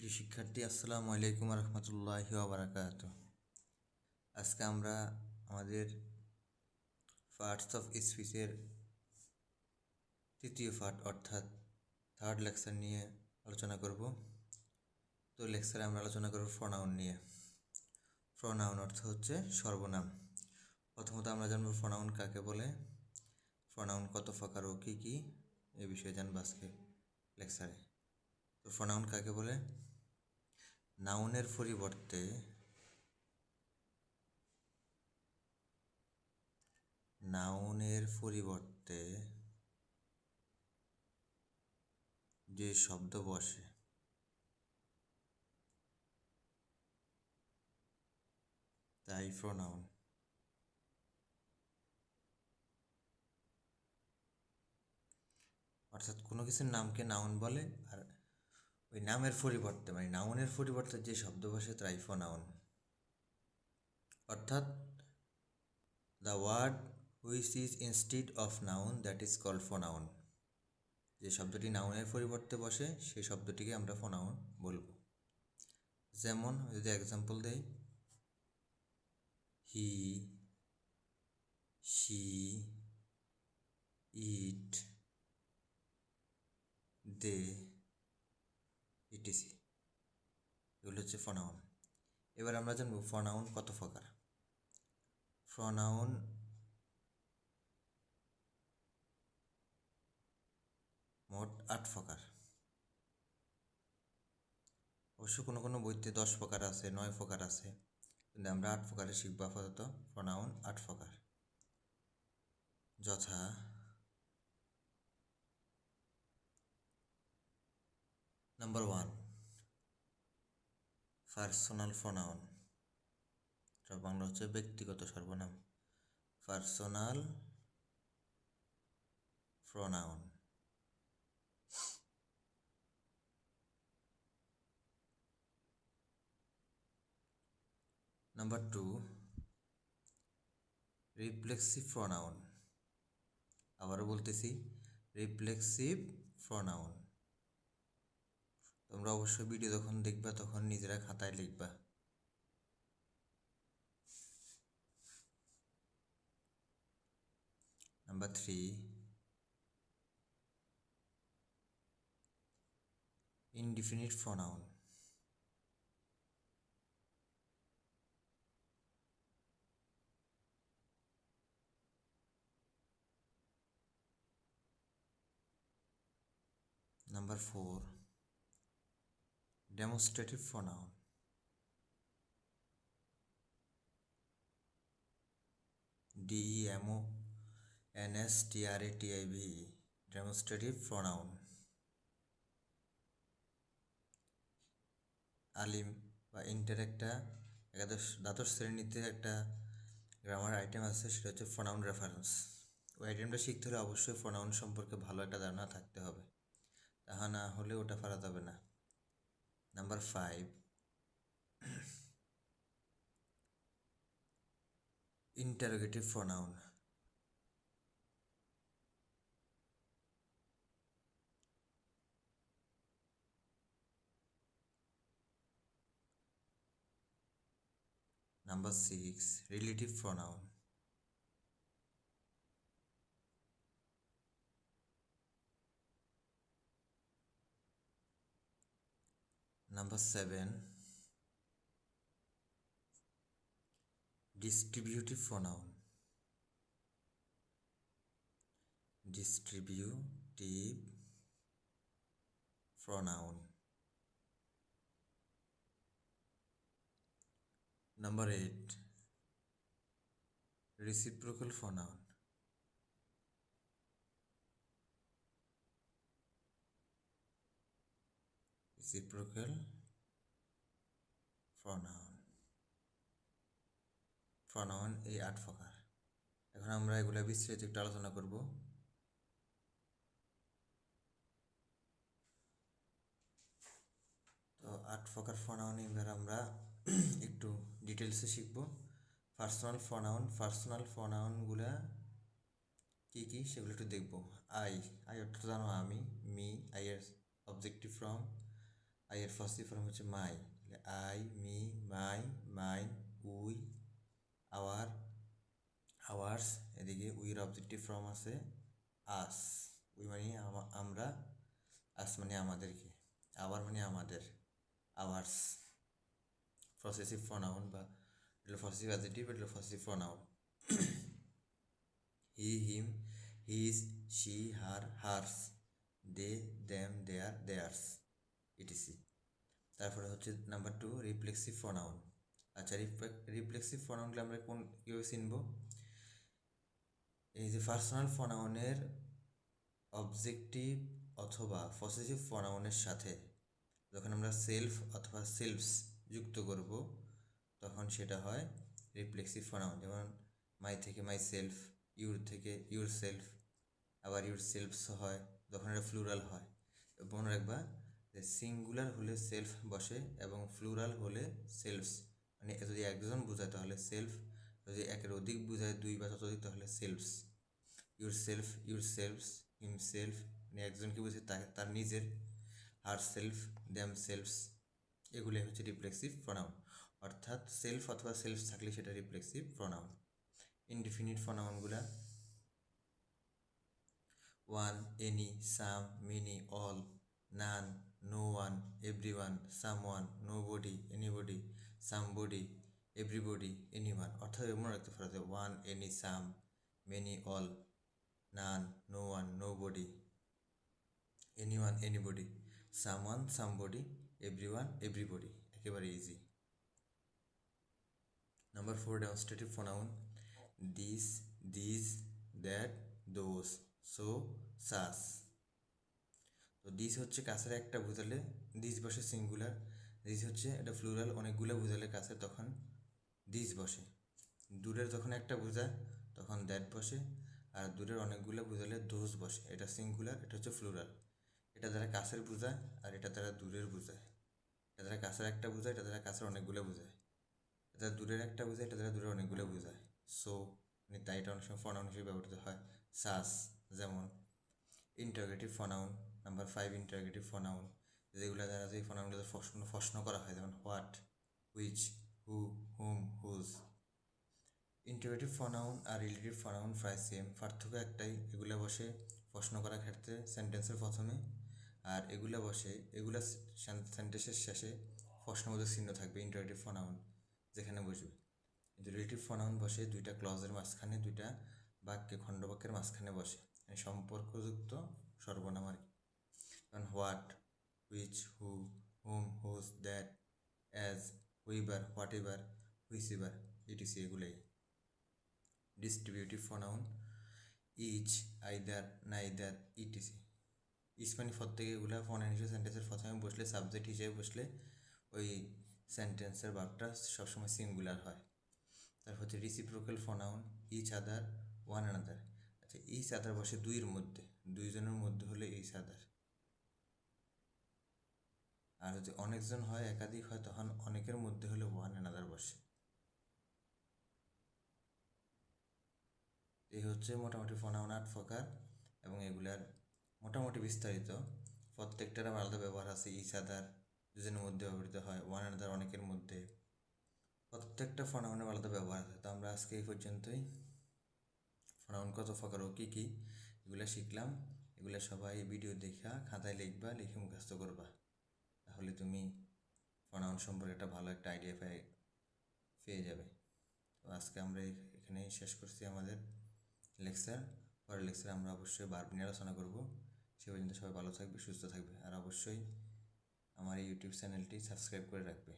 প্রিয় শিক্ষার্থী, আসসালামু আলাইকুম রহমতুল্লাহি ওয়া বারাকাতুহু। আজকে আমরা আমাদের পার্টস অফ স্পিচের তৃতীয় পার্ট অর্থাৎ থার্ড লেকচার নিয়ে আলোচনা করব। তো লেকচারে আমরা আলোচনা করব প্রোনাউন নিয়ে। প্রোনাউন অর্থ হচ্ছে সর্বনাম। প্রথমত আমরা জানব প্রোনাউন কাকে বলে, প্রোনাউন কত প্রকার ও কী কী, এ বিষয়ে জানবো আজকে লেকচারে। তো প্রোনাউন কাকে বলে? নাউনের পরিবর্তে যে শব্দ বসে তাই প্রোনাউন। অর্থাৎ কোনো কিছুর নামকে নাউন বলে, আর ওই নামের পরিবর্তে মানে নাউনের পরিবর্তে যে শব্দ বসে তাই প্রোনাউন। অর্থাৎ the word which is instead of noun that is called pronoun. যে শব্দটি নাউনের পরিবর্তে বসে সেই শব্দটিকে আমরা প্রোনাউন বলবো। যেমন যদি এক্সাম্পল দেই, হি, শি, ইট, দে, ইটিসি, এগুলো হচ্ছে প্রোনাউন। এবার আমরা জানবো প্রোনাউন কত প্রকার। প্রোনাউন মোট 8 প্রকার। অবশ্য কোনো কোনো বইতে 10 প্রকার আছে, 9 প্রকার আছে, কিন্তু আমরা 8 প্রকারে শিখব আপাতত। প্রোনাউন 8 প্রকার, যথা নাম্বার 1 পার্সোনাল প্রোনাউন, বাংলা হচ্ছে ব্যক্তিগত সর্বনাম। Personal pronoun. Number 2 reflexive pronoun. আবারও বলতেছি, রিফ্লেক্সিভ প্রোনাউন। তোমরা অবশ্যই ভিডিও যখন দেখবা তখন নিজেরা খাতায় লিখবা। Number 3 indefinite pronoun. Number 4 demonstrative pronoun. DEMONSTRATIV demonstrative pronoun. আলিম বা ইন্টার একটা দ্বাদশ শ্রেণীতে একটা গ্রামার আইটেম আছে, সেটা হচ্ছে প্রোনাউন রেফারেন্স। ওই আইটেমটা শিখতে হলে অবশ্যই প্রোনাউন সম্পর্কে ভালো একটা ধারণা থাকতে হবে, তাহা না হলে ওটা পারা যাবে না। Number 5 interrogative pronoun. Number 6 relative pronoun. Number 7 distributive pronoun. Distributive pronoun. Number 8 reciprocal pronoun. Reciprocal pronoun. Pronoun এই 8 প্রকার। এখন আমরা এগুলো বিস্তারিত একটু আলোচনা করব। তো 8 প্রকার প্রোনাউন এবার আমরা একটু ডিটেলসে শিখব। পার্সোনাল প্রোনাউনগুলা কী কী সেগুলো একটু দেখব। আই অর্থ জানো আমি, মি, আই এর অবজেক্টিভ ফর্ম, আই এর পজিটিভ ফর্ম হচ্ছে my, I, me, my, mine, we, our, ours. এদিকে উইয়ের অবজেক্টিভ ফর্ম আছে আস, উই মানে আমরা, আস মানে আমাদেরকে, আওয়ার মানে আমাদের, আওয়ার্স। পসেসিভ প্রোনাউন বা এটা পসেসিভ অ্যাডজেক্টিভ, এটা possessive pronoun. He, him, his, she, her, hers, they, them, their, theirs, etc. তারপরে হচ্ছে নাম্বার 2 রিফ্লেক্সিভ প্রোনাউন। আচ্ছা, রিফ্লেক্সিভ প্রোনাউনগুলো আমরা কীভাবে চিনব? এই যে পার্সোনাল প্রোনাউনের অবজেক্টিভ অথবা পসেসিভ প্রোনাউনের সাথে যখন আমরা সেলফ অথবা সেলফস যুক্ত করব তখন সেটা হয় রিফ্লেক্সিভ প্রোনাউন। যেমন মাই থেকে মাই সেলফ, ইউর থেকে ইউর সেলফ, আবার ইউর সেলফস হয় যখন এটা ফ্লুরাল হয়। মনে রাখবা যে সিঙ্গুলার হলে সেলফ বসে এবং ফ্লুরাল হলে সেলফস, মানে যদি একজন বোঝায় তাহলে সেলফ, যদি একের অধিক বোঝায় দুই বা ততোধিক তাহলে selves. Your self, your selves, him self মানে একজনকে বুঝে তার নিজের, হার সেলফ, দ্যাম সেলফস, এগুলোই হচ্ছে রিফ্লেক্সিভ প্রোনাউন। অর্থাৎ সেলফ অথবা সেলফস থাকলে সেটা রিফ্লেক্সিভ প্রোনাউন। ইনডিফিনিট প্রোনাউনগুলা one, any, some, many, all, none, no one, everyone, someone, nobody, anybody, somebody, everybody, anyone. অর্থাৎ মনে রাখতে পারো যে one, any, some, many, all, none, no one, nobody, anyone, anybody, someone, somebody, everyone, everybody, একেবারে easy. Number 4 demonstrative pronoun. This, this, that, those, so, such. তো this হচ্ছে কাছের একটা বোঝালে দিস বসে সিঙ্গুলার, দিস হচ্ছে এটা ফ্লুরাল অনেকগুলো বোঝালে কাছে তখন দিস বসে। দূরের যখন একটা বোঝায় তখন দ্যাট বসে, আর দূরের অনেকগুলো বোঝালে দোজ বসে। এটা সিঙ্গুলার, এটা হচ্ছে ফ্লুরাল। এটা দ্বারা কাছের বোঝায় আর এটা দ্বারা দূরের বোঝায়। এটা দ্বারা কাছের একটা বোঝায়, এটা দ্বারা কাছের অনেকগুলো বোঝায়। এটা দূরের একটা বোঝায়, এটা দ্বারা দূরের অনেকগুলো বোঝায়। সো মানে তাই এটা অনেক সময় প্রোনাউন হিসেবে ব্যবহৃত হয়। সাস যেমন। Interrogative pronoun number 5 interrogative pronoun, যেগুলো দ্বারা যে প্রোনাউনগুলো প্রশ্ন করা হয়, যেমন what, which, who, whom, whose. Interrogative pronoun আর রিলেটিভ প্রোনাউন প্রায় সেম, পার্থক্য একটাই, এগুলো বসে প্রশ্ন করার ক্ষেত্রে সেন্টেন্সের প্রথমে, আর এগুলো বসে এগুলো সেন্টেন্সের শেষে প্রশ্নবোধক চিহ্ন থাকবে ইন্টারোগেটিভ প্রোনাউন যেখানে বসবে। কিন্তু রিলেটিভ প্রোনাউন বসে দুইটা ক্লজের মাঝখানে, দুইটা বাক্যে খণ্ডবাক্যের মাঝখানে বসে, মানে সম্পর্কযুক্ত সর্বনাম আর কি। যেমন what, which, who, whom, whose, that, as, whoever, whatever, whichever, etc এগুলোই। Distributive pronoun each, either, neither, etc. Each মানে প্রত্যেকে, এগুলো প্রোনাউন হিসেবে সেন্টেন্সের প্রথমে বসলে, সাবজেক্ট হিসেবে বসলে ওই সেন্টেন্সের ভার্বটা সবসময় সিঙ্গুলার হয়। তারপর হচ্ছে reciprocal pronoun each other, one another. আচ্ছা, ইচ আদার বসে দুইয়ের মধ্যে, দুইজনের মধ্যে হলে ইচ আদার। আর যদি অনেকজন হয়, একাধিক হয়, তখন অনেকের মধ্যে হলে ওয়ান অ্যানাদার বসে। এই হচ্ছে মোটামুটি প্রোনাউন 8 প্রকার, এবং এগুলার মোটামুটি বিস্তারিত। প্রত্যেকটার আলাদা ব্যবহার আছে। ইচ আদার দুজনের মধ্যে ব্যবহৃত হয়, ওয়ান অ্যানাদার অনেকের মধ্যে, প্রত্যেকটা প্রোনাউনের আলাদা ব্যবহার আছে। তো আমরা আজকে এই পর্যন্তই। প্রোনাউন কত প্রকার ও কী কী এগুলো শিখলাম, এগুলো সবাই ভিডিও দেখা খাতায় লিখবা, লিখে মুখস্থ করবা, তাহলে তুমি প্রোনাউন সম্পর্কে একটা ভালো একটা আইডিয়া পেয়ে যাবে। তো আজকে আমরা এখানেই শেষ করছি আমাদের লেকচার। পরের লেকচারে আমরা অবশ্যই ভার্ব নিয়ে আলোচনা করব। সে পর্যন্ত সবাই ভালো থাকবে, সুস্থ থাকবে, আর অবশ্যই আমার এই ইউটিউব চ্যানেলটি সাবস্ক্রাইব করে রাখবে।